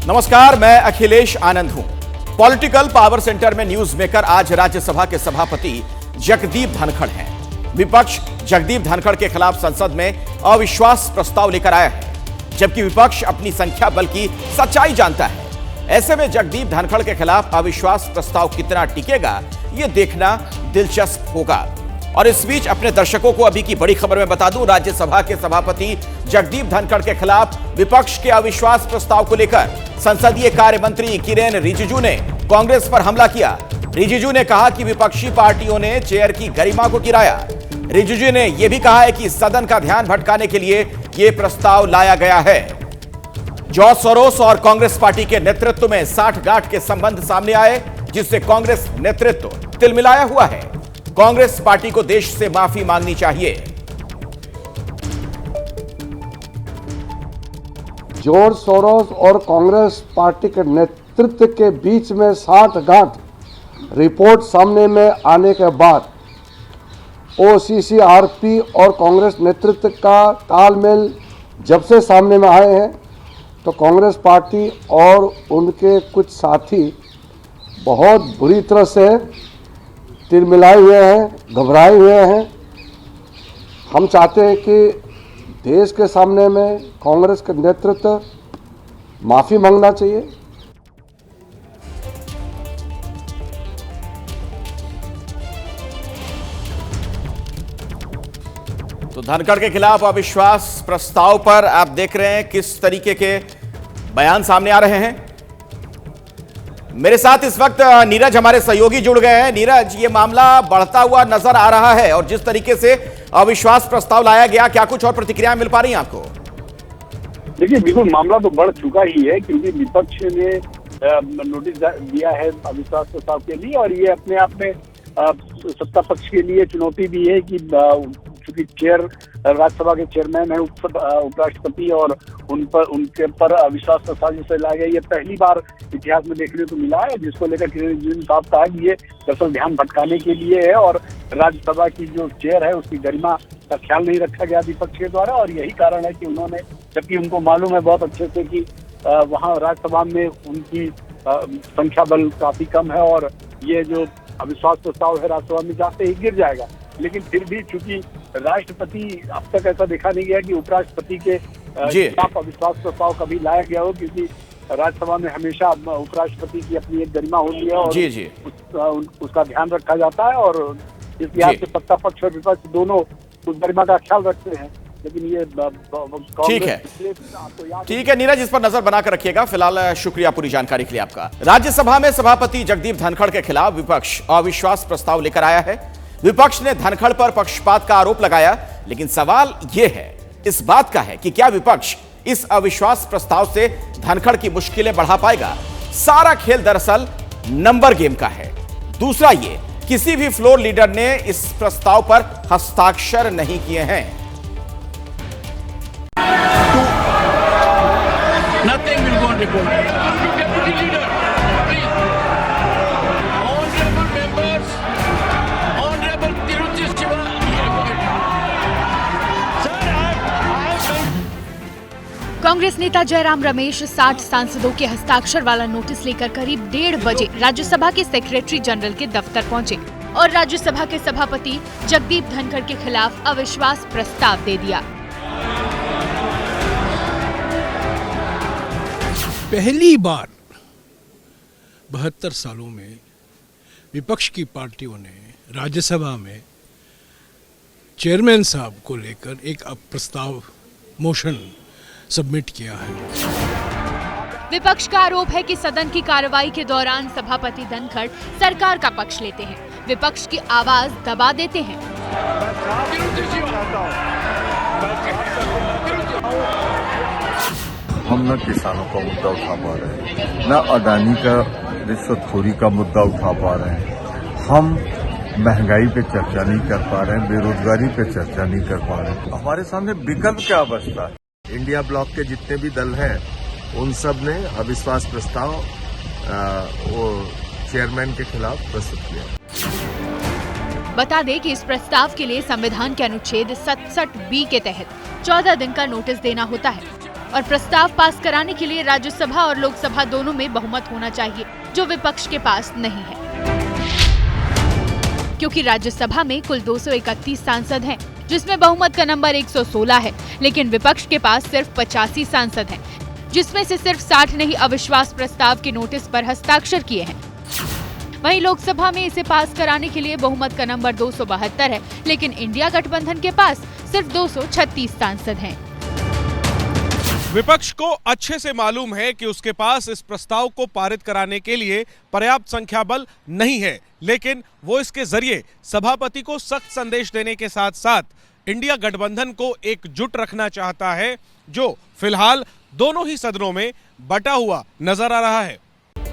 नमस्कार, मैं अखिलेश आनंद हूं। पॉलिटिकल पावर सेंटर में न्यूज मेकर आज राज्यसभा के सभापति जगदीप धनखड़ हैं। विपक्ष जगदीप धनखड़ के खिलाफ संसद में अविश्वास प्रस्ताव लेकर आया है, जबकि विपक्ष अपनी संख्या बल की सच्चाई जानता है। ऐसे में जगदीप धनखड़ के खिलाफ अविश्वास प्रस्ताव कितना टिकेगा, यह देखना दिलचस्प होगा। और इस बीच अपने दर्शकों को अभी की बड़ी खबर में बता दूं, राज्यसभा के सभापति जगदीप धनखड़ के खिलाफ विपक्ष के अविश्वास प्रस्ताव को लेकर संसदीय कार्य मंत्री किरेन रिजिजू ने कांग्रेस पर हमला किया। रिजिजू ने कहा कि विपक्षी पार्टियों ने चेयर की गरिमा को गिराया। रिजिजू ने यह भी कहा है कि सदन का ध्यान भटकाने के लिए यह प्रस्ताव लाया गया है। जॉर्ज सोरोस और कांग्रेस पार्टी के नेतृत्व में साठगांठ के संबंध सामने आए, जिससे कांग्रेस नेतृत्व तिलमिलाया हुआ है। कांग्रेस पार्टी को देश से माफी मांगनी चाहिए। जॉर्ज सोरोस और कांग्रेस पार्टी के नेतृत्व के बीच में साठगांठ रिपोर्ट सामने में आने के बाद ओसीसीआरपी और कांग्रेस नेतृत्व का तालमेल जब से सामने में आए हैं, तो कांग्रेस पार्टी और उनके कुछ साथी बहुत बुरी तरह से तिलमिलाए हुए हैं, घबराए हुए हैं। हम चाहते हैं कि देश के सामने में कांग्रेस के नेतृत्व माफी मांगना चाहिए। तो धनखड़ के खिलाफ अविश्वास प्रस्ताव पर आप देख रहे हैं किस तरीके के बयान सामने आ रहे हैं। मेरे साथ इस वक्त नीरज हमारे सहयोगी जुड़ गए हैं। नीरज, ये मामला बढ़ता हुआ नजर आ रहा है और जिस तरीके से अविश्वास प्रस्ताव लाया गया, क्या कुछ और प्रतिक्रियाएं मिल पा रही हैं आपको? देखिए, बिल्कुल मामला तो बढ़ चुका ही है, क्योंकि विपक्ष ने नोटिस दिया है अविश्वास प्रस्ताव के लिए, और ये अपने आप में सत्ता पक्ष के लिए चुनौती भी है कि चूंकि राज्यसभा के चेयरमैन है उपराष्ट्रपति, और उनके पर अविश्वास प्रस्ताव जिसे लाया गया, ये पहली बार इतिहास में देखने को मिला है, जिसको लेकर किरेन रिजिजू ने साफ कहा कि ये दरअसल ध्यान भटकाने के लिए है और राज्यसभा की जो चेयर है उसकी गरिमा का ख्याल नहीं रखा गया विपक्ष के द्वारा। और यही कारण है कि उन्होंने, जबकि उनको मालूम है बहुत अच्छे से कि वहाँ राज्यसभा में उनकी संख्या बल काफी कम है और ये जो अविश्वास प्रस्ताव है राज्यसभा में जाते ही गिर जाएगा, लेकिन फिर भी चूंकि राष्ट्रपति, अब तक ऐसा देखा नहीं गया कि उपराष्ट्रपति के खिलाफ अविश्वास प्रस्ताव कभी लाया गया हो, क्योंकि राज्यसभा में हमेशा उपराष्ट्रपति की अपनी एक गरिमा होती है और उसका ध्यान रखा जाता है, और इस लिहाज से सत्ता पक्ष और विपक्ष दोनों उस गरिमा का ख्याल रखते हैं। लेकिन ये ठीक है नीरज, इस पर नजर बनाकर रखिएगा। फिलहाल शुक्रिया पूरी जानकारी के लिए आपका। राज्यसभा में सभापति जगदीप धनखड़ के खिलाफ विपक्ष अविश्वास प्रस्ताव लेकर आया है। विपक्ष ने धनखड़ पर पक्षपात का आरोप लगाया, लेकिन सवाल यह है, इस बात का है कि क्या विपक्ष इस अविश्वास प्रस्ताव से धनखड़ की मुश्किलें बढ़ा पाएगा। सारा खेल दरअसल नंबर गेम का है। दूसरा ये, किसी भी फ्लोर लीडर ने इस प्रस्ताव पर हस्ताक्षर नहीं किए हैं। कांग्रेस नेता जयराम रमेश 60 सांसदों के हस्ताक्षर वाला नोटिस लेकर करीब 1:30 बजे राज्यसभा के सेक्रेटरी जनरल के दफ्तर पहुंचे और राज्यसभा के सभापति जगदीप धनखड़ के खिलाफ अविश्वास प्रस्ताव दे दिया। पहली बार 72 सालों में विपक्ष की पार्टियों ने राज्यसभा में चेयरमैन साहब को लेकर एक प्रस्ताव मोशन सबमिट किया है। विपक्ष का आरोप है कि सदन की कार्रवाई के दौरान सभापति धनखड़ सरकार का पक्ष लेते हैं, विपक्ष की आवाज दबा देते हैं। हम न किसानों का मुद्दा उठा पा रहे हैं, न अडानी का रिश्वतखोरी का मुद्दा उठा पा रहे हैं, हम महंगाई पे चर्चा नहीं कर पा रहे हैं, बेरोजगारी पे चर्चा नहीं कर पा रहे हैं। हमारे सामने विकल्प क्या बचता है? इंडिया ब्लॉक के जितने भी दल हैं, उन सब ने अविश्वास प्रस्ताव वो चेयरमैन के खिलाफ प्रस्तुत किया। बता दें कि इस प्रस्ताव के लिए संविधान के अनुच्छेद 67B के तहत 14 दिन का नोटिस देना होता है और प्रस्ताव पास कराने के लिए राज्यसभा और लोकसभा दोनों में बहुमत होना चाहिए, जो विपक्ष के पास नहीं है। क्योंकि राज्यसभा में कुल 231 सांसद हैं, जिसमें बहुमत का नंबर 116 है, लेकिन विपक्ष के पास सिर्फ 85 सांसद हैं, जिसमें से सिर्फ 60 ने ही अविश्वास प्रस्ताव के नोटिस पर हस्ताक्षर किए हैं। वहीं लोकसभा में इसे पास कराने के लिए बहुमत का नंबर 272 है, लेकिन इंडिया गठबंधन के पास सिर्फ 236 सांसद हैं। विपक्ष को अच्छे से मालूम है कि उसके पास इस प्रस्ताव को पारित कराने के लिए पर्याप्त संख्या बल नहीं है, लेकिन वो इसके जरिए सभापति को सख्त संदेश देने के साथ साथ इंडिया गठबंधन को एकजुट रखना चाहता है, जो फिलहाल दोनों ही सदनों में बटा हुआ नजर आ रहा है।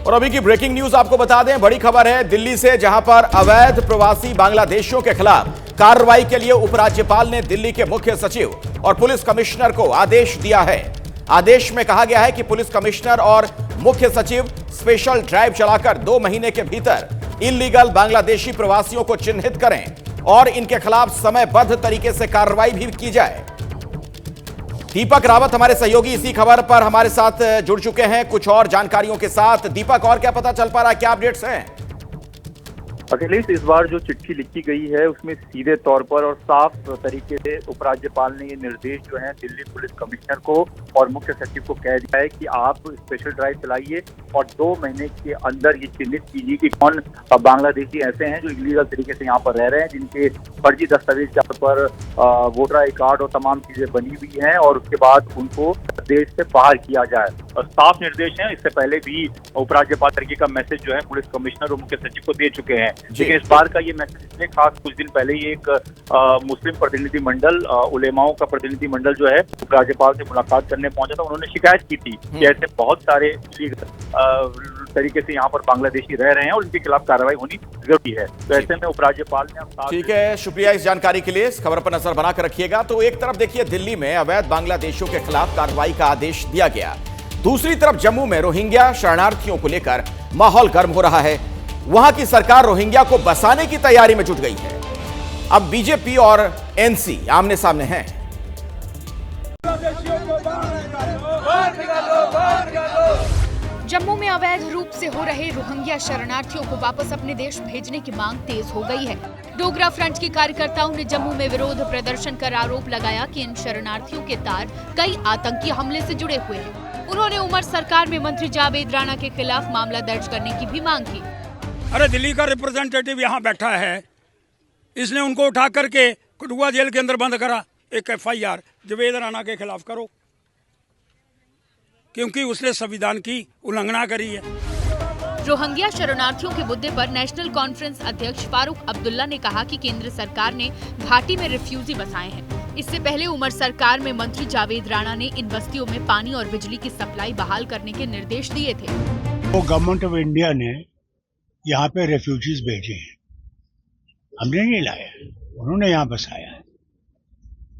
और अभी की ब्रेकिंग न्यूज आपको बता दें, बड़ी खबर है दिल्ली से, जहां पर अवैध प्रवासी बांग्लादेशियों के खिलाफ कार्रवाई के लिए उपराज्यपाल ने दिल्ली के मुख्य सचिव और पुलिस कमिश्नर को आदेश दिया है। आदेश में कहा गया है कि पुलिस कमिश्नर और मुख्य सचिव स्पेशल ड्राइव चलाकर 2 महीने के भीतर इल्लीगल बांग्लादेशी प्रवासियों को चिन्हित करें और इनके खिलाफ समयबद्ध तरीके से कार्रवाई भी की जाए। दीपक रावत हमारे सहयोगी इसी खबर पर हमारे साथ जुड़ चुके हैं कुछ और जानकारियों के साथ। दीपक, और क्या पता चल पा रहा है, क्या अपडेट्स हैं? अखिलेश, इस बार जो चिट्ठी लिखी गई है उसमें सीधे तौर पर और साफ तरीके से उपराज्यपाल ने ये निर्देश जो है दिल्ली पुलिस कमिश्नर को और मुख्य सचिव को कह दिया है कि आप स्पेशल ड्राइव चलाइए और 2 महीने के अंदर ये चिन्हित कीजिए कि कौन बांग्लादेशी ऐसे हैं जो इलीगल तरीके से यहाँ पर रह रहे हैं, जिनके फर्जी दस्तावेज यहाँ पर वोटर आई कार्ड और तमाम चीजें बनी हुई हैं, और उसके बाद उनको देश से बाहर किया जाए। और साफ निर्देश है, इससे पहले भी उपराज्यपाल तरीके का मैसेज जो है पुलिस कमिश्नर और मुख्य सचिव को दे चुके हैं। लेकिन इस बार का ये मैसेज इसलिए खास, कुछ दिन पहले ही एक मुस्लिम प्रतिनिधि मंडल, उलेमाओं का प्रतिनिधि मंडल जो है उपराज्यपाल से मुलाकात करने पहुंचा था। उन्होंने शिकायत की थी कि ऐसे बहुत सारे तरीके से यहाँ पर बांग्लादेशी रह रहे हैं और उनके खिलाफ कार्रवाई होनी जरूरी है। तो ऐसे में उपराज्यपाल ने ठीक है, शुक्रिया इस जानकारी के लिए। इस खबर पर नजर बनाकर रखिएगा। तो एक तरफ देखिए दिल्ली में अवैध बांग्लादेशियों के खिलाफ कार्रवाई का आदेश दिया गया, दूसरी तरफ जम्मू में रोहिंग्या शरणार्थियों को लेकर माहौल गर्म हो रहा है। वहां की सरकार रोहिंग्या को बसाने की तैयारी में जुट गई है। अब बीजेपी और एनसी आमने सामने हैं। जम्मू में अवैध रूप से हो रहे रोहिंग्या शरणार्थियों को वापस अपने देश भेजने की मांग तेज हो गई है। डोगरा फ्रंट के कार्यकर्ताओं ने जम्मू में विरोध प्रदर्शन कर आरोप लगाया कि इन शरणार्थियों के तार कई आतंकी हमले से जुड़े हुए हैं। उन्होंने उमर सरकार में मंत्री जावेद राणा के खिलाफ मामला दर्ज करने की भी मांग की। अरे दिल्ली का रिप्रेजेंटेटिव यहाँ बैठा है, इसने उनको उठा करके कठुआ जेल के अंदर बंद करा। एक FIR जावेद राणा के खिलाफ करो, क्योंकि उसने संविधान की उल्लंघना करी है। रोहिंग्या शरणार्थियों के मुद्दे पर नेशनल कॉन्फ्रेंस अध्यक्ष फारूक अब्दुल्ला ने कहा कि केंद्र सरकार ने घाटी में रिफ्यूजी बसाए हैं। इससे पहले उमर सरकार में मंत्री जावेद राणा ने इन बस्तियों में पानी और बिजली की सप्लाई बहाल करने के निर्देश दिए थे। तो गवर्नमेंट ऑफ इंडिया ने यहाँ पे रेफ्यूजीज भेजे हैं, हमने नहीं लाया, उन्होंने यहाँ बसाया है।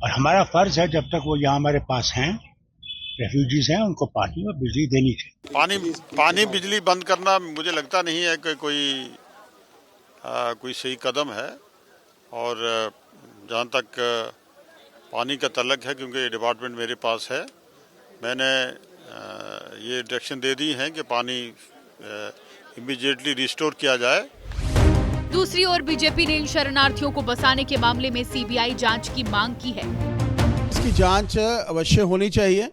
और हमारा फर्ज है, जब तक वो यहाँ हमारे पास हैं, रेफ्यूजीज हैं, उनको पानी और बिजली देनी चाहिए। पानी बिजली बंद करना मुझे लगता नहीं है कि कोई सही कदम है। और जहाँ तक पानी का तल्लक है, क्योंकि ये डिपार्टमेंट मेरे पास है, मैंने ये डायरेक्शन दे दी है कि पानी इमीडिएटली रिस्टोर किया जाए। दूसरी ओर बीजेपी ने इन शरणार्थियों को बसाने के मामले में CBI जांच की मांग की है। इसकी जांच अवश्य होनी चाहिए।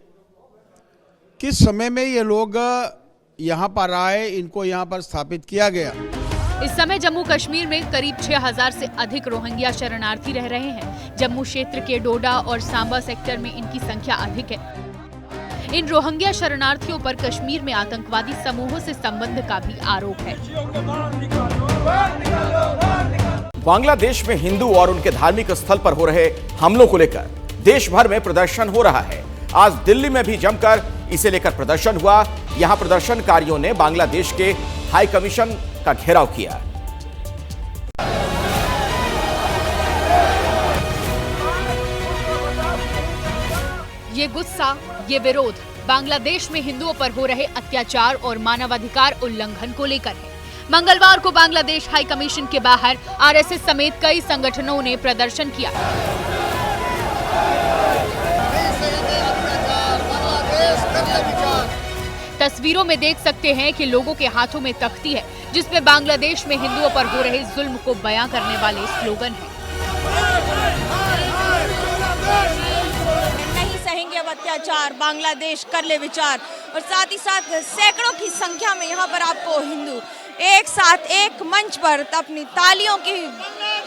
किस समय में ये लोग यहाँ पर आए, इनको यहाँ पर स्थापित किया गया। इस समय जम्मू कश्मीर में करीब 6000 से अधिक रोहिंग्या शरणार्थी रह रहे हैं। जम्मू क्षेत्र के डोडा और सांबा सेक्टर में इनकी संख्या अधिक है। इन रोहिंग्या शरणार्थियों पर कश्मीर में आतंकवादी समूहों से संबंध का भी आरोप है। बांग्लादेश में हिंदू और उनके धार्मिक स्थल पर हो रहे हमलों को लेकर देश भर में प्रदर्शन हो रहा है। आज दिल्ली में भी जमकर इसे लेकर प्रदर्शन हुआ। यहां प्रदर्शनकारियों ने बांग्लादेश के हाई कमीशन का घेराव किया। ये गुस्सा, ये विरोध बांग्लादेश में हिंदुओं पर हो रहे अत्याचार और मानवाधिकार उल्लंघन को लेकर है। मंगलवार को बांग्लादेश हाई कमीशन के बाहर RSS समेत कई संगठनों ने प्रदर्शन किया। तस्वीरों में देख सकते हैं कि लोगों के हाथों में तख्ती है जिसमें बांग्लादेश में हिंदुओं पर हो रहे जुल्म को बयां करने वाले स्लोगन हैं। नहीं सहेंगे अब अत्याचार, बांग्लादेश कर ले विचार। और साथ ही साथ सैकड़ों की संख्या में यहाँ पर आपको हिंदू एक साथ एक मंच पर अपनी तालियों की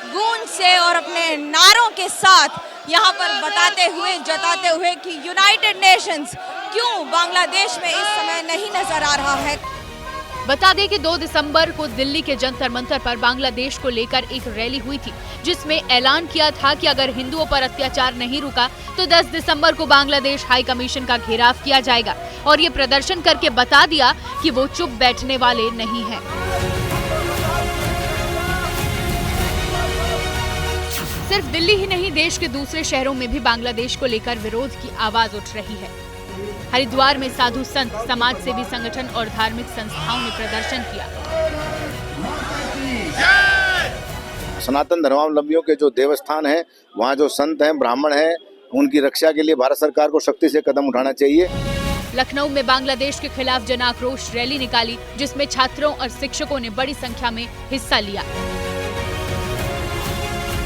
गूंज से और अपने नारों के साथ यहाँ पर बताते हुए, जताते हुए कि यूनाइटेड नेशंस क्यों बांग्लादेश में इस समय नहीं नजर आ रहा है। बता दें कि 2 दिसंबर को दिल्ली के जंतर मंतर पर बांग्लादेश को लेकर एक रैली हुई थी जिसमें ऐलान किया था कि अगर हिंदुओं पर अत्याचार नहीं रुका तो 10 दिसंबर को बांग्लादेश हाई कमीशन का घेराव किया जाएगा और ये प्रदर्शन करके बता दिया कि वो चुप बैठने वाले नहीं हैं। सिर्फ दिल्ली ही नहीं, देश के दूसरे शहरों में भी बांग्लादेश को लेकर विरोध की आवाज उठ रही है। हरिद्वार में साधु संत, समाज सेवी संगठन और धार्मिक संस्थाओं ने प्रदर्शन किया। सनातन धर्मावलंबियों के जो देवस्थान हैं, वहाँ जो संत हैं, ब्राह्मण हैं, उनकी रक्षा के लिए भारत सरकार को सख्ती से कदम उठाना चाहिए। लखनऊ में बांग्लादेश के खिलाफ जन आक्रोश रैली निकाली जिसमें छात्रों और शिक्षकों ने बड़ी संख्या में हिस्सा लिया।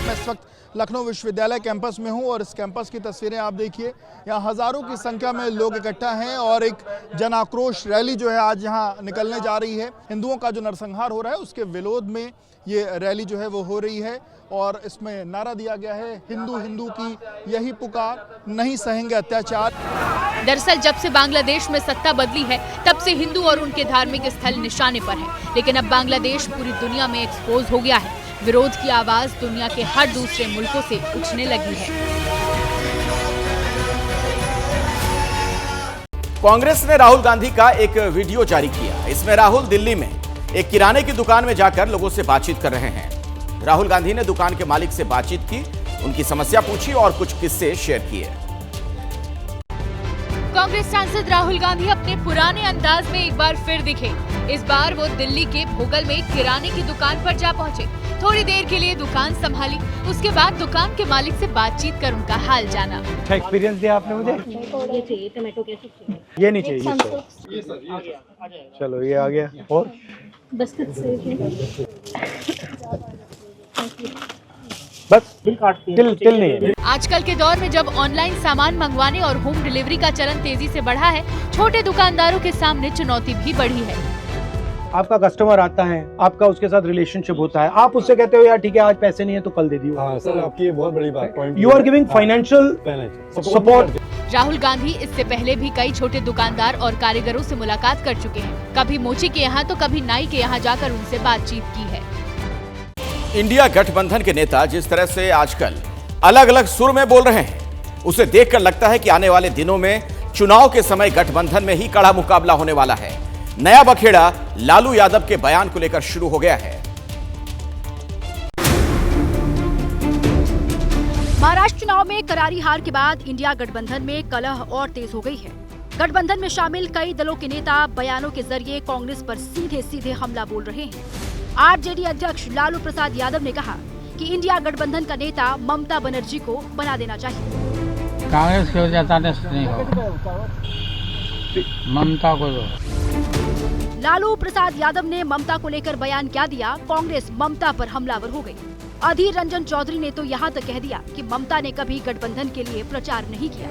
मैं इस वक्त लखनऊ विश्वविद्यालय कैंपस में हूं और इस कैंपस की तस्वीरें आप देखिए। यहाँ हजारों की संख्या में लोग इकट्ठा हैं और एक जन आक्रोश रैली जो है आज यहाँ निकलने जा रही है। हिंदुओं का जो नरसंहार हो रहा है उसके विरोध में ये रैली जो है वो हो रही है और इसमें नारा दिया गया है, हिंदू हिंदू की यही पुकार, नहीं सहेंगे अत्याचार। दरअसल जब से बांग्लादेश में सत्ता बदली है तब से हिंदू और उनके धार्मिक स्थल निशाने पर है, लेकिन अब बांग्लादेश पूरी दुनिया में एक्सपोज हो गया है। विरोध की आवाज दुनिया के हर दूसरे मुल्कों से उठने लगी है। कांग्रेस ने राहुल गांधी का एक वीडियो जारी किया। इसमें राहुल दिल्ली में एक किराने की दुकान में जाकर लोगों से बातचीत कर रहे हैं। राहुल गांधी ने दुकान के मालिक से बातचीत की, उनकी समस्या पूछी और कुछ किस्से शेयर किए। कांग्रेस सांसद राहुल गांधी अपने पुराने अंदाज में एक बार फिर दिखे। इस बार वो दिल्ली के भोगल में किराने की दुकान पर जा पहुंचे। थोड़ी देर के लिए दुकान संभाली, उसके बाद दुकान के मालिक से बातचीत कर उनका हाल जाना। अच्छा एक्सपीरियंस दिया आपने मुझे? ये चाहिए टमाटो केचप, ये नहीं चाहिए, ये चाहिए। चलो ये आ गया। और बिस्किट से बस तिल नहीं है। आजकल के दौर में जब ऑनलाइन सामान मंगवाने और होम डिलीवरी का चलन तेजी से बढ़ा है, छोटे दुकानदारों के सामने चुनौती भी बढ़ी है। आपका कस्टमर आता है, आपका उसके साथ रिलेशनशिप होता है, आप उससे कहते हो यार ठीक है आज पैसे नहीं है तो कल दे दियो। हाँ सर, आपकी ये बहुत बड़ी बात point. You are giving financial support. Rahul Gandhi इससे पहले भी कई छोटे दुकानदार और कारीगरों से मुलाकात कर चुके हैं। कभी मोची के यहाँ तो कभी नाई के यहाँ जाकर उनसे बातचीत की है। इंडिया गठबंधन के नेता जिस तरह से आजकल अलग अलग सुर में बोल रहे हैं, उसे देखकर लगता है कि आने वाले दिनों में चुनाव के समय गठबंधन में ही कड़ा मुकाबला होने वाला है। नया बखेड़ा लालू यादव के बयान को लेकर शुरू हो गया है। महाराष्ट्र चुनाव में करारी हार के बाद इंडिया गठबंधन में कलह और तेज हो गई है। गठबंधन में शामिल कई दलों के नेता बयानों के जरिए कांग्रेस पर सीधे सीधे हमला बोल रहे हैं। आरजेडी अध्यक्ष लालू प्रसाद यादव ने कहा कि इंडिया गठबंधन का नेता ममता बनर्जी को बना देना चाहिए। कांग्रेस की वजह से नहीं होगा, ममता को दो। लालू प्रसाद यादव ने ममता को लेकर बयान क्या दिया, कांग्रेस ममता पर हमलावर हो गई। अधीर रंजन चौधरी ने तो यहाँ तक कह दिया कि ममता ने कभी गठबंधन के लिए प्रचार नहीं किया।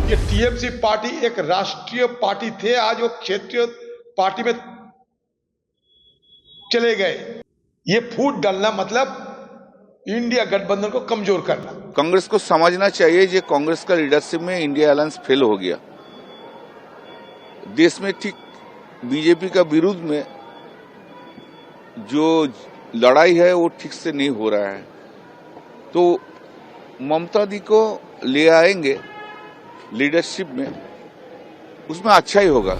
ये टीएमसी पार्टी एक राष्ट्रीय पार्टी थे, आज वो क्षेत्रीय पार्टी में चले गए। ये फूट डालना मतलब इंडिया गठबंधन को कमजोर करना। कांग्रेस को समझना चाहिए ये कांग्रेस का लीडरशिप में इंडिया अलायंस फेल हो गया। देश में ठीक बीजेपी का विरुद्ध में जो लड़ाई है वो ठीक से नहीं हो रहा है, तो ममता दी को ले आएंगे लीडरशिप में, उसमें अच्छा ही होगा।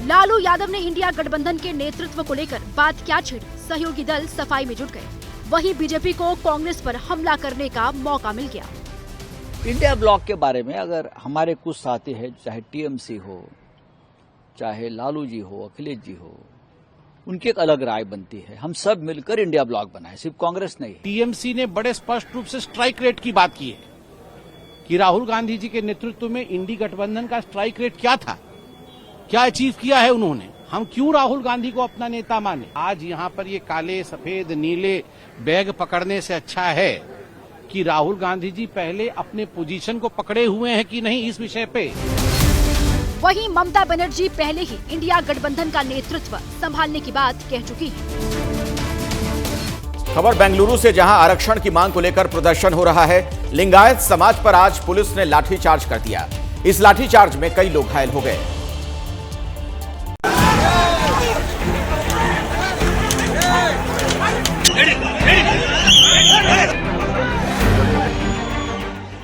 लालू यादव ने इंडिया गठबंधन के नेतृत्व को लेकर बात क्या छेड़ी, सहयोगी दल सफाई में जुट गए। वहीं बीजेपी को कांग्रेस पर हमला करने का मौका मिल गया। इंडिया ब्लॉक के बारे में अगर हमारे कुछ साथी हैं, चाहे टीएमसी हो, चाहे लालू जी हो, अखिलेश जी हो, उनकी एक अलग राय बनती है। हम सब मिलकर इंडिया ब्लॉक बनाए, सिर्फ कांग्रेस नहीं। टीएमसी ने बड़े स्पष्ट रूप से स्ट्राइक रेट की बात की है कि राहुल गांधी जी के नेतृत्व में इंडी गठबंधन का स्ट्राइक रेट क्या था, क्या अचीव किया है उन्होंने? हम क्यों राहुल गांधी को अपना नेता माने? आज यहाँ पर ये काले सफेद नीले बैग पकड़ने से अच्छा है कि राहुल गांधी जी पहले अपने पोजीशन को पकड़े हुए हैं कि नहीं इस विषय पे। वहीं ममता बनर्जी पहले ही इंडिया गठबंधन का नेतृत्व संभालने की बात कह चुकी है। खबर बेंगलुरु से, जहां आरक्षण की मांग को लेकर प्रदर्शन हो रहा है। लिंगायत समाज पर आज पुलिस ने लाठीचार्ज कर दिया। इस लाठीचार्ज में कई लोग घायल हो गए।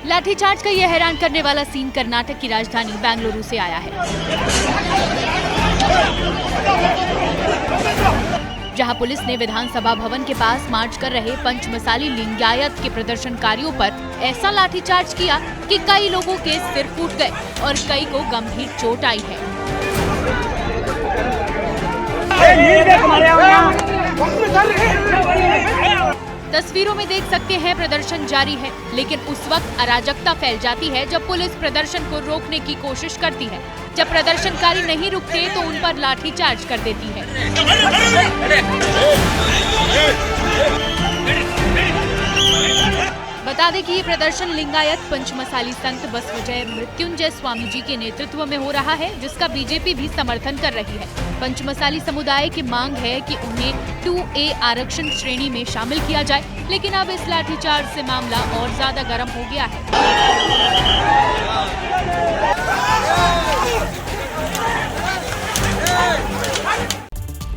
लाठीचार्ज का यह हैरान करने वाला सीन कर्नाटक की राजधानी बेंगलुरु से आया है, जहां पुलिस ने विधानसभा भवन के पास मार्च कर रहे पंचमसाली लिंगायत के प्रदर्शनकारियों पर ऐसा लाठीचार्ज किया कि कई लोगों के सिर फूट गए और कई को गंभीर चोट आई है। तस्वीरों में देख सकते हैं प्रदर्शन जारी है, लेकिन उस वक्त अराजकता फैल जाती है जब पुलिस प्रदर्शन को रोकने की कोशिश करती है। जब प्रदर्शनकारी नहीं रुकते तो उन पर लाठीचार्ज कर देती है। बता दें कि ये प्रदर्शन लिंगायत पंचमसाली संत बसवजय मृत्युंजय स्वामी जी के नेतृत्व में हो रहा है, जिसका बीजेपी भी समर्थन कर रही है। पंचमसाली समुदाय की मांग है कि उन्हें 2A आरक्षण श्रेणी में शामिल किया जाए, लेकिन अब इस लाठीचार्ज से मामला और ज्यादा गर्म हो गया है।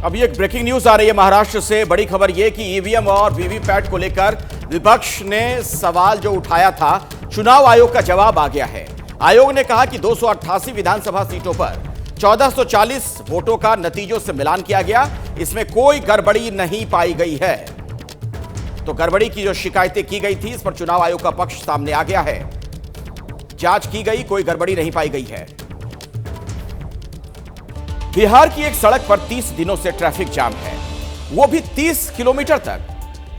अभी एक ब्रेकिंग न्यूज आ रही है महाराष्ट्र से। बड़ी खबर यह कि ईवीएम और वीवीपैट को लेकर विपक्ष ने सवाल जो उठाया था, चुनाव आयोग का जवाब आ गया है। आयोग ने कहा कि 288 विधानसभा सीटों पर 1440 वोटों का नतीजों से मिलान किया गया, इसमें कोई गड़बड़ी नहीं पाई गई है। तो गड़बड़ी की जो शिकायतें की गई थी, इस पर चुनाव आयोग का पक्ष सामने आ गया है। जांच की गई, कोई गड़बड़ी नहीं पाई गई है। बिहार की एक सड़क पर 30 दिनों से ट्रैफिक जाम है, वो भी 30 किलोमीटर तक।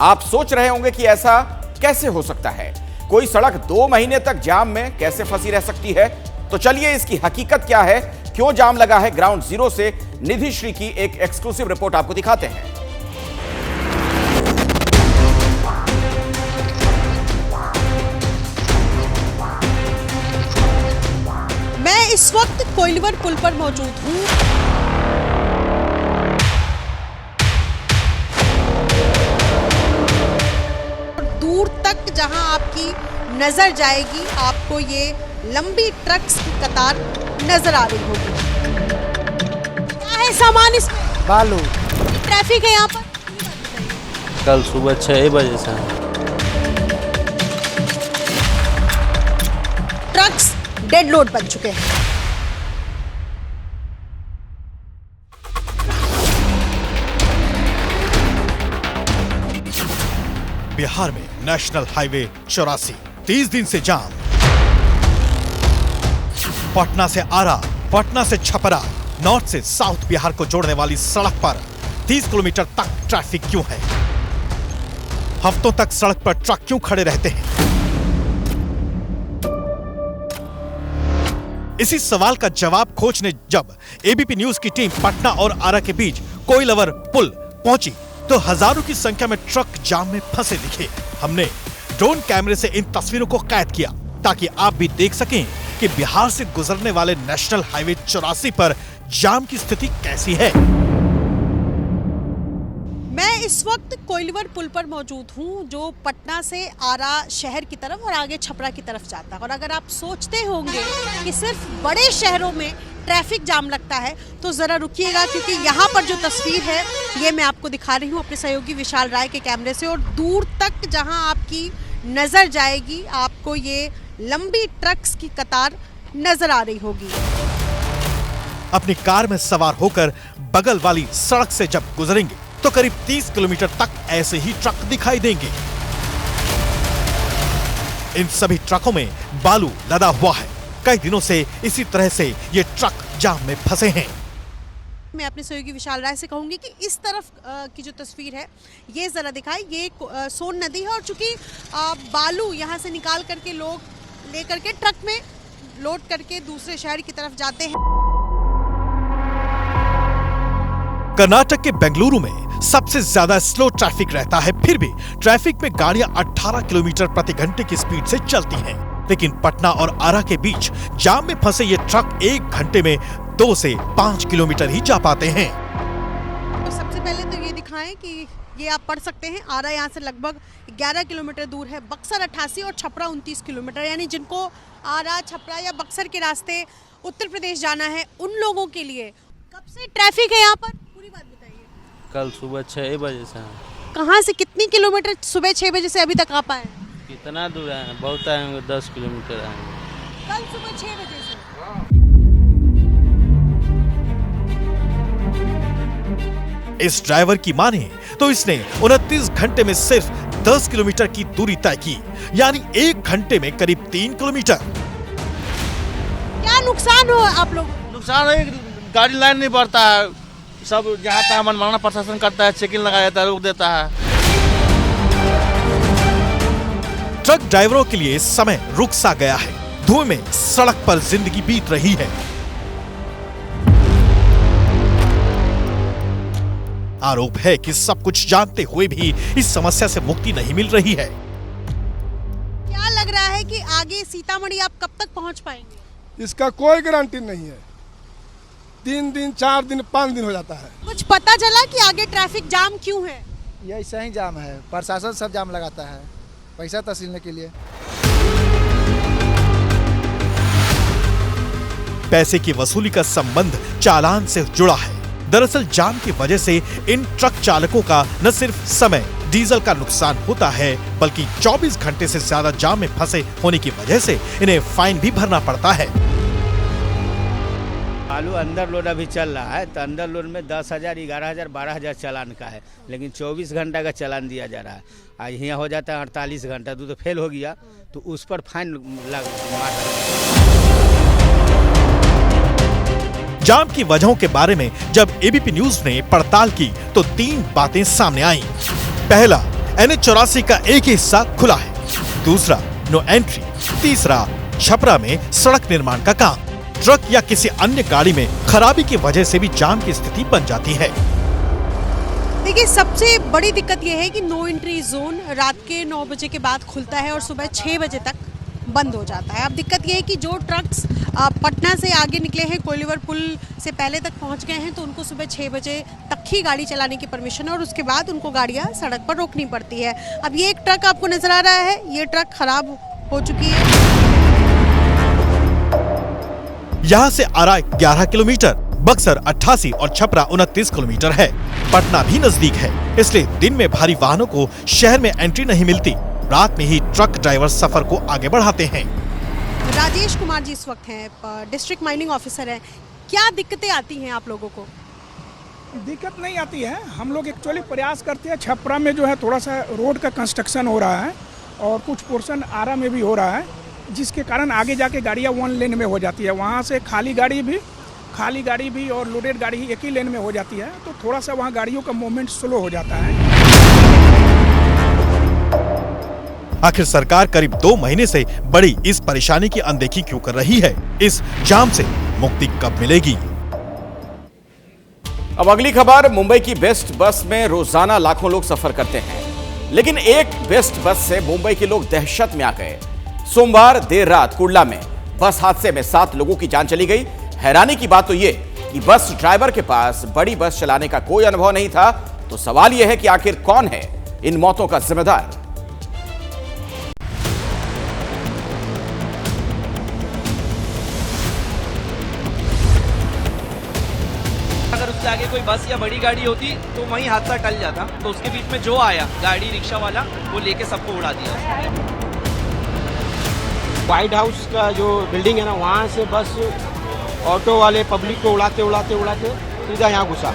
आप सोच रहे होंगे कि ऐसा कैसे हो सकता है, कोई सड़क 2 महीने तक जाम में कैसे फंसी रह सकती है? तो चलिए इसकी हकीकत क्या है, क्यों जाम लगा है, ग्राउंड जीरो से निधि श्री की एक एक्सक्लूसिव रिपोर्ट आपको दिखाते हैं। मैं इस वक्त कोइलवर पुल पर मौजूद हूँ। दूर तक जहां आपकी नजर जाएगी, आपको ये लंबी ट्रक्स की कतार नजर आ रही होगी। क्या है सामान इसमें? बालू। ट्रैफिक है यहाँ पर? कल सुबह 6 बजे से ट्रक्स डेड लोड बन चुके हैं। बिहार में नेशनल हाईवे 84 30 दिन से जाम। पटना से आरा, पटना से छपरा, नॉर्थ से साउथ बिहार को जोड़ने वाली सड़क पर 30 किलोमीटर तक ट्रैफिक क्यों है? हफ्तों तक सड़क पर ट्रक क्यों खड़े रहते हैं? इसी सवाल का जवाब खोजने जब एबीपी न्यूज की टीम पटना और आरा के बीच कोइलवर पुल पहुंची तो हजारों की संख्या में ट्रक जाम में फंसे दिखे। हमने ड्रोन कैमरे से इन तस्वीरों को कैद किया ताकि आप भी देख सकें कि बिहार से गुजरने वाले नेशनल हाईवे 84 पर जाम की स्थिति कैसी है। मैं इस वक्त कोइलवर पुल पर मौजूद हूँ, जो पटना से आरा शहर की तरफ और आगे छपरा की तरफ जाता है। और अगर आप सोचते होंगे कि सिर्फ बड़े शहरों में ट्रैफिक जाम लगता है तो जरा रुकिएगा, क्योंकि यहाँ पर जो तस्वीर है ये मैं आपको दिखा रही हूँ अपने सहयोगी विशाल राय के कैमरे से। और दूर तक जहाँ आपकी नजर जाएगी, आपको ये लंबी ट्रक्स की कतार नजर आ रही होगी। अपनी कार में सवार होकर बगल वाली सड़क से जब गुजरेंगे तो करीब 30 किलोमीटर तक ऐसे ही ट्रक दिखाई देंगे। इन सभी ट्रकों में बालू लदा हुआ है। कई दिनों से इसी तरह से ये ट्रक जाम में फंसे हैं। मैं अपने सहयोगी विशाल राय से कहूंगी कि इस तरफ की जो तस्वीर है ये जरा दिखाएं। ये सोन नदी है और चूंकि बालू यहाँ से निकाल करके लोग लेकर के ट्रक में लोड करके दूसरे शहर की तरफ जाते हैं। कर्नाटक के बेंगलुरु में सबसे ज्यादा स्लो ट्रैफिक रहता है, फिर भी ट्रैफिक में गाड़ियां 18 किलोमीटर प्रति घंटे की स्पीड से चलती हैं। लेकिन पटना और आरा के बीच जाम में फंसे ये ट्रक 1 घंटे में 2 से 5 किलोमीटर ही जा पाते हैं। तो सबसे पहले तो ये दिखाएं कि ये आप पढ़ सकते हैं, आरा यहाँ से लगभग 11 किलोमीटर दूर है, बक्सर 88 और छपरा 29 किलोमीटर। यानी जिनको आरा, छपरा या बक्सर के रास्ते उत्तर प्रदेश जाना है, उन लोगों के लिए कब से ट्रैफिक है यहाँ पर, पूरी बात बताइए। कल सुबह 6 बजे से। कहाँ से कितनी किलोमीटर सुबह 6 बजे से अभी तक आ पाए? कितना दूर है? बहुत आएंगे, 10 किलोमीटर आएंगे। कल सुबह 6 बजे से। इस ड्राइवर की माने तो इसने 29 घंटे में सिर्फ 10 किलोमीटर की दूरी तय की, यानी 1 घंटे में करीब 3 किलोमीटर। क्या नुकसान हुआ आप लोगों को? नुकसान है, गाड़ी लाइन नहीं बढ़ता है, सब जहाँ तक मनमाना प्रशासन करता है, चेकिंग लगा देता है, रोक देता है। ट्रक ड्राइवरों के लिए समय रुक सा गया है, धुएं में सड़क पर जिंदगी बीत रही है। आरोप है कि सब कुछ जानते हुए भी इस समस्या से मुक्ति नहीं मिल रही है। क्या लग रहा है कि आगे सीतामढ़ी आप कब तक पहुंच पाएंगे? इसका कोई गारंटी नहीं है, 3 दिन, 4 दिन, 5 दिन हो जाता है। कुछ पता चला कि आगे ट्रैफिक जाम क्यों है? ये ऐसा ही जाम है, प्रशासन सब जाम लगाता है पैसा तसीलने के लिए। पैसे की वसूली का संबंध चालान से जुड़ा है। दरअसल जाम की वजह से इन ट्रक चालकों का न सिर्फ समय, डीजल का नुकसान होता है, बल्कि 24 घंटे से ज्यादा जाम में फंसे होने की वजह से इन्हें फाइन भी भरना पड़ता है। आलू अंदर लोड अभी चल रहा है, तो अंदर लोड में 10,000, 11,000, 12,000 चालान का है, लेकिन 24 घंटा का चालान दिया जा रहा है। आज यहाँ हो जाता है 48 घंटा, तो फेल हो गया तो उस पर फाइन जाम की वजहों के बारे में जब एबीपी न्यूज ने पड़ताल की तो 3 बातें सामने आईं। पहला, NH84 का एक ही हिस्सा खुला है। दूसरा, नो एंट्री। तीसरा, छपरा में सड़क निर्माण का काम। ट्रक या किसी अन्य गाड़ी में खराबी की वजह से भी जाम की स्थिति बन जाती है। देखिए, सबसे बड़ी दिक्कत यह है कि नो एंट्री जोन रात के 9 बजे के बाद खुलता है और सुबह 6 बजे तक बंद हो जाता है। अब दिक्कत यह है कि जो ट्रक्स पटना से आगे निकले हैं, कोइलवर पुल से पहले तक पहुंच गए हैं, तो उनको सुबह 6 बजे तक ही गाड़ी चलाने की परमिशन है और उसके बाद उनको गाड़ियां सड़क पर रोकनी पड़ती है। अब ये एक ट्रक आपको नजर आ रहा है, ये ट्रक खराब हो चुकी है। यहाँ से आरा 11 किलोमीटर, बक्सर 88 और छपरा 29 किलोमीटर है। पटना भी नजदीक है, इसलिए दिन में भारी वाहनों को शहर में एंट्री नहीं मिलती। रात में ही ट्रक ड्राइवर सफर को आगे बढ़ाते हैं। राजेश कुमार जी इस वक्त हैं, डिस्ट्रिक्ट माइनिंग ऑफिसर हैं। क्या दिक्कतें आती हैं आप लोगों को? दिक्कत नहीं आती है, हम लोग एक्चुअली प्रयास करते हैं। छपरा में जो है थोड़ा सा रोड का कंस्ट्रक्शन हो रहा है और कुछ पोर्शन आरा में भी हो रहा है, जिसके कारण आगे जाके गाड़ियाँ 1 लेन में हो जाती है। वहाँ से खाली गाड़ी भी और लोडेड गाड़ी ही एक ही लेन में हो जाती है, तो थोड़ा सा वहाँ गाड़ियों का मूवमेंट स्लो हो जाता है। आखिर सरकार करीब 2 महीने से बड़ी इस परेशानी की अनदेखी क्यों कर रही है? इस जाम से मुक्ति कब मिलेगी? अब अगली खबर, मुंबई की बेस्ट बस में रोजाना लाखों लोग सफर करते हैं, लेकिन एक बेस्ट बस से मुंबई के लोग दहशत में आ गए। सोमवार देर रात कुर्ला में बस हादसे में 7 लोगों की जान चली गई। हैरानी की बात तो ये कि बस ड्राइवर के पास बड़ी बस चलाने का कोई अनुभव नहीं था। तो सवाल यह है कि आखिर कौन है इन मौतों का जिम्मेदार? अगर उससे आगे कोई बस या बड़ी गाड़ी होती तो वहीं हादसा टल जाता, तो उसके बीच में जो आया गाड़ी रिक्शा वाला, वो लेके सबको उड़ा दिया। व्हाइट हाउस का जो बिल्डिंग है ना, वहाँ से बस ऑटो वाले पब्लिक को उड़ाते सीधा यहाँ घुसा।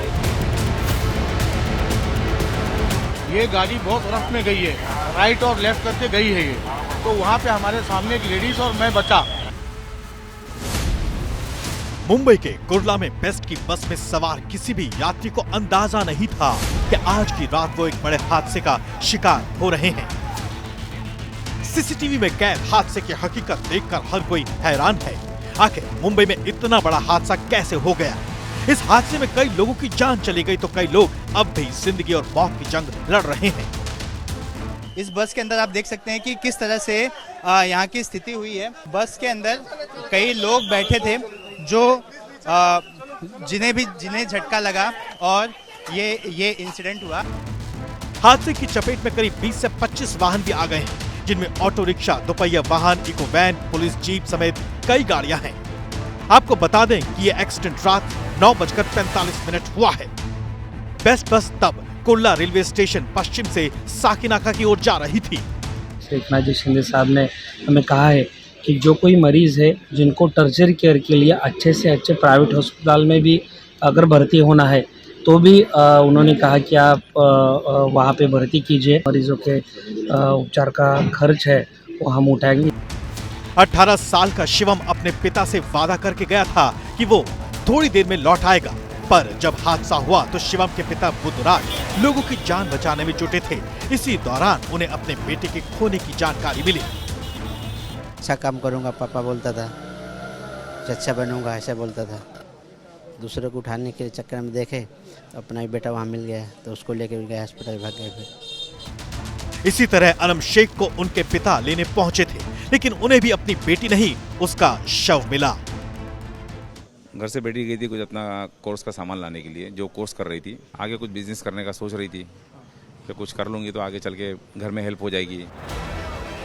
ये गाड़ी बहुत रफ में गई है, राइट और लेफ्ट करके गई है ये, तो वहाँ पे हमारे सामने एक लेडीज और मैं बचा। मुंबई के कुर्ला में बेस्ट की बस में सवार किसी भी यात्री को अंदाजा नहीं था कि आज की रात वो एक बड़े हादसे का शिकार हो रहे हैं। सीसीटीवी में कैद हादसे की हकीकत देखकर हर कोई हैरान है। आखिर मुंबई में इतना बड़ा हादसा कैसे हो गया? इस हादसे में कई लोगों की जान चली गई तो कई लोग अब भी जिंदगी और मौत की जंग लड़ रहे हैं। इस बस के अंदर आप देख सकते हैं कि किस तरह से यहाँ की स्थिति हुई है। बस के अंदर कई लोग बैठे थे जो जिन्हें झटका लगा और ये इंसिडेंट हुआ। हादसे की चपेट में करीब 20 से 25 वाहन भी आ गए हैं, जिनमें ऑटो रिक्शा, दोपहिया वाहन, इको वैन, पुलिस जीप समेत कई गाड़ियां हैं। आपको बता दें कि ये एक्सीडेंट रात 9:45 हुआ है। बेस्ट बस तब कुर्ला रेलवे स्टेशन पश्चिम से साकिनाका की ओर जा रही थी। एकनाथ जी शिंदे साहब ने हमें कहा है कि जो कोई मरीज है जिनको टर्शरी केयर के लिए अच्छे से अच्छे प्राइवेट अस्पताल में भी अगर भर्ती होना है तो भी उन्होंने कहा कि आप वहाँ पे भर्ती कीजिए। मरीजों के उपचार का खर्च है वो हम उठाएंगे। 18 साल का शिवम अपने पिता से वादा करके गया था कि वो थोड़ी देर में लौट आएगा, पर जब हादसा हुआ तो शिवम के पिता बुधराज लोगों की जान बचाने में जुटे थे। इसी दौरान उन्हें अपने बेटे के खोने की जानकारी मिली। अच्छा काम करूंगा पापा बोलता था, अच्छा बनूंगा ऐसा बोलता था। दूसरे को उठाने के चक्कर में देखे तो अपना ही बेटा वहाँ मिल गया तो उसको लेकर गए अस्पताल, भाग गए फिर। इसी तरह अनम शेख को उनके पिता लेने पहुंचे थे, लेकिन उन्हें भी अपनी बेटी नहीं उसका शव मिला। घर से बेटी गई थी कुछ अपना कोर्स का सामान लाने के लिए, जो कोर्स कर रही थी। आगे कुछ बिजनेस करने का सोच रही थी कि कुछ कर लूंगी तो आगे चल के घर में हेल्प हो जाएगी।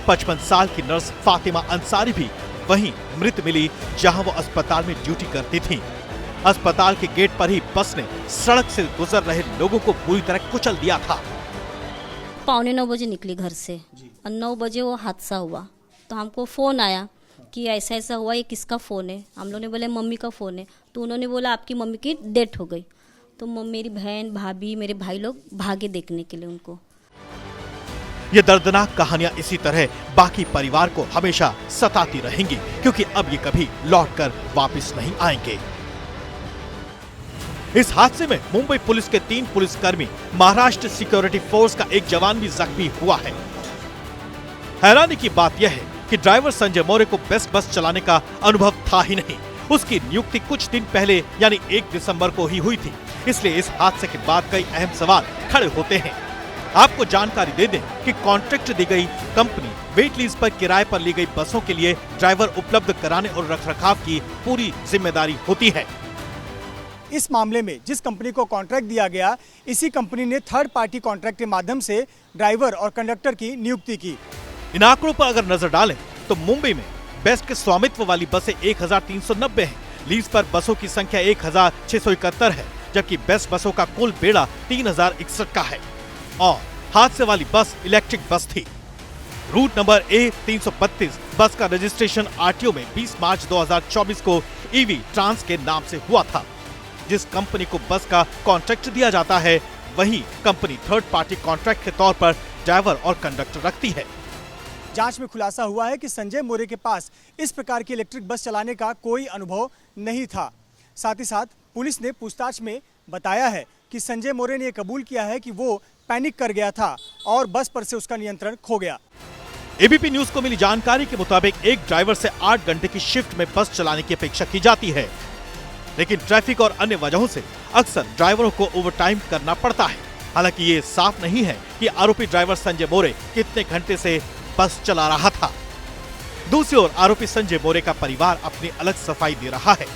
55 साल की नर्स फातिमा अंसारी भी वहीं मृत मिली जहां वो अस्पताल में ड्यूटी करती थी। अस्पताल के गेट पर ही बस ने सड़क से गुजर रहे लोगों को बुरी तरह कुचल दिया था। 9:15 बजे निकली घर से और 9 बजे वो हादसा हुआ तो हमको फोन आया कि ऐसा ऐसा हुआ, ये किसका फ़ोन है। हम लोगों ने बोले मम्मी का फ़ोन है, तो उन्होंने बोला आपकी मम्मी की डेथ हो गई। तो मेरी बहन, भाभी, मेरे भाई लोग भागे देखने के लिए उनको। ये दर्दनाक कहानियां इसी तरह बाकी परिवार को हमेशा सताती रहेंगी, क्योंकि अब ये कभी लौटकर वापस नहीं आएंगे। इस हादसे में मुंबई पुलिस के 3 पुलिसकर्मी, महाराष्ट्र सिक्योरिटी फोर्स का एक जवान भी जख्मी हुआ है। हैरानी की बात यह है कि ड्राइवर संजय मौर्य को बेस्ट बस चलाने का अनुभव था ही नहीं। उसकी नियुक्ति कुछ दिन पहले यानी 1 दिसंबर को ही हुई थी। इसलिए इस हादसे के बाद कई अहम सवाल खड़े होते हैं। आपको जानकारी दे दें कि कॉन्ट्रैक्ट दी गई कंपनी वेट लीज पर किराए पर ली गई बसों के लिए ड्राइवर उपलब्ध कराने और रखरखाव की पूरी जिम्मेदारी होती है। इस मामले में जिस कंपनी को कॉन्ट्रैक्ट दिया गया, इसी कंपनी ने थर्ड पार्टी कॉन्ट्रैक्ट के माध्यम से ड्राइवर और कंडक्टर की नियुक्ति की। इन आंकड़ों पर अगर नजर डालें तो मुंबई में बेस्ट के स्वामित्व वाली बसें 1390 हैं। लीज पर बसों की संख्या 1671 है, जबकि बेस्ट बसों का कुल बेड़ा 3061 का है। और हादसे वाली बस इलेक्ट्रिक बस थी। रूट नंबर A332 बस का रजिस्ट्रेशन आरटीओ में 20 मार्च 2024 को ईवी ट्रांस के नाम से हुआ था। जिस कंपनी को बस का कॉन्ट्रैक्ट दिया जाता है, वही कंपनी थर्ड पार्टी कॉन्ट्रैक्ट के तौर पर ड्राइवर और कंडक्टर रखती है। जांच में खुलासा हुआ है कि संजय मौर्य के पास इस प्रकार की इलेक्ट्रिक बस चलाने का कोई अनुभव नहीं था। साथ ही साथ पुलिस ने पूछताछ में बताया है कि संजय मौर्य ने कबूल किया है कि वो पैनिक कर गया था और बस पर से उसका नियंत्रण खो गया। एबीपी न्यूज को मिली जानकारी के मुताबिक एक ड्राइवर से 8 घंटे की शिफ्ट में बस चलाने की अपेक्षा की जाती है, लेकिन ट्रैफिक और अन्य वजहों से अक्सर ड्राइवरों को ओवरटाइम करना पड़ता है। हालांकि ये साफ नहीं है कि आरोपी ड्राइवर संजय मौर्य कितने घंटे से बस चला रहा था। दूसरी ओर आरोपी संजय मौर्य का परिवार अपनी अलग सफाई दे रहा है।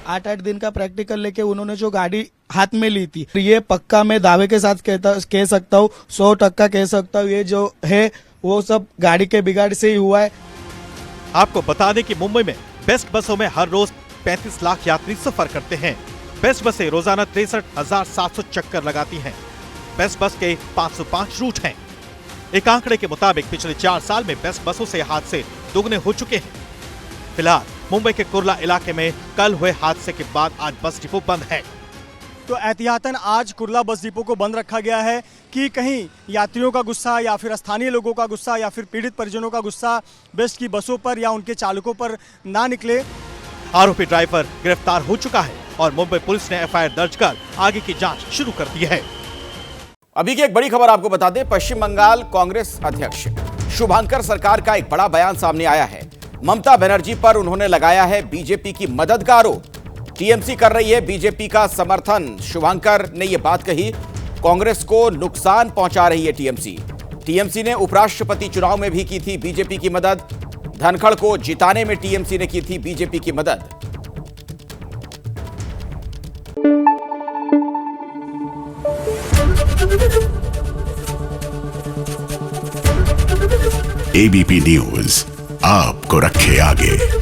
8 दिन का प्रैक्टिकल लेके उन्होंने जो गाड़ी हाथ में ली थी, ये पक्का मैं दावे के साथ कह सकता हूँ, 100% कह सकता हूँ, ये जो है वो सब गाड़ी के बिगाड़ से ही हुआ है। आपको बता दें कि मुंबई में बेस्ट बसों में हर रोज 35 लाख यात्री सफर करते हैं। बेस्ट बसें रोजाना 63,700 चक्कर लगाती हैं। बेस्ट बस के 505 रूट हैं। एक आंकड़े के मुताबिक पिछले 4 साल में बेस्ट बसों से हादसे दोगुने हो चुके हैं। फिलहाल मुंबई के कुर्ला इलाके में कल हुए हादसे के बाद आज बस डिपो बंद है। तो एहतियातन आज कुर्ला बस डिपो को बंद रखा गया है कि कहीं यात्रियों का गुस्सा या फिर स्थानीय लोगों का गुस्सा या फिर पीड़ित परिजनों का गुस्सा बेस्ट की बसों पर या उनके चालकों पर ना निकले। आरोपी ड्राइवर गिरफ्तार हो चुका है और मुंबई पुलिस ने एफआईआर दर्ज कर आगे की जांच शुरू कर दी है। अभी की एक बड़ी खबर आपको बता दें, पश्चिम बंगाल कांग्रेस अध्यक्ष शुभांकर सरकार का एक बड़ा बयान सामने आया है। ममता बनर्जी पर उन्होंने लगाया है बीजेपी की मदद का आरोप। टीएमसी कर रही है बीजेपी का समर्थन, शुभंकर ने यह बात कही। कांग्रेस को नुकसान पहुंचा रही है टीएमसी। टीएमसी ने उपराष्ट्रपति चुनाव में भी की थी बीजेपी की मदद। धनखड़ को जिताने में टीएमसी ने की थी बीजेपी की मदद। एबीपी न्यूज आपको रखे आगे।